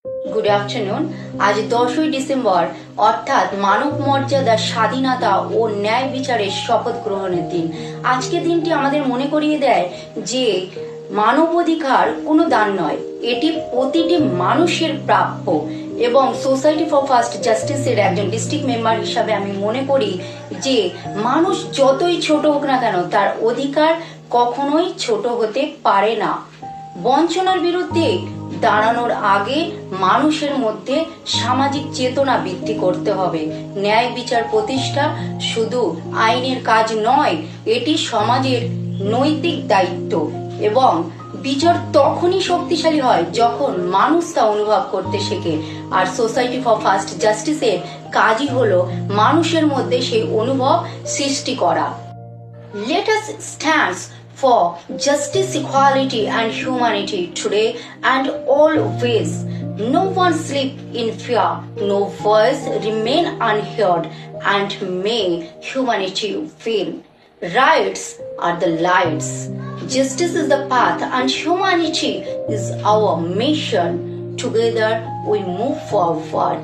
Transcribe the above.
Good afternoon. আজ 10ই December অর্থাৎ মানব মর্যাদা, স্বাধীনতা ও ন্যায় বিচারের শপথ গ্রহণের দিন। আজকের দিনটি আমাদের মনে করিয়ে দেয় যে মানবাধিকার কোনো দান নয়, এটি প্রতিটি মানুষের প্রাপ্য। এবং সোসাইটি ফর ফাস্ট জাস্টিসের একজন ডিস্ট্রিক্ট মেম্বার হিসাবে আমি মনে করি যে মানুষ যতই ছোট হোক না কেন, তার অধিকার কখনোই ছোট হতে পারে না। বঞ্চনার বিরুদ্ধে দাঁড়ানোর আগে মানুষের মধ্যে সামাজিক চেতনা বৃদ্ধি করতে হবে। ন্যায় বিচার প্রতিষ্ঠা শুধু আইনের কাজ নয়, এটি সমাজের নৈতিক দায়িত্ব। এবং বিচার তখনই শক্তিশালী হয় যখন মানুষ তা অনুভব করতে শেখে। আর সোসাইটি ফর ফাস্ট জাস্টিসের কাজই হলো মানুষের মধ্যে সেই অনুভব সৃষ্টি করা। Let us stand for justice, equality and humanity today and always. No one sleep in fear, no voice remain unheard, and may humanity win. Rights are the lights, justice is the path, and humanity is our mission. Together we move forward.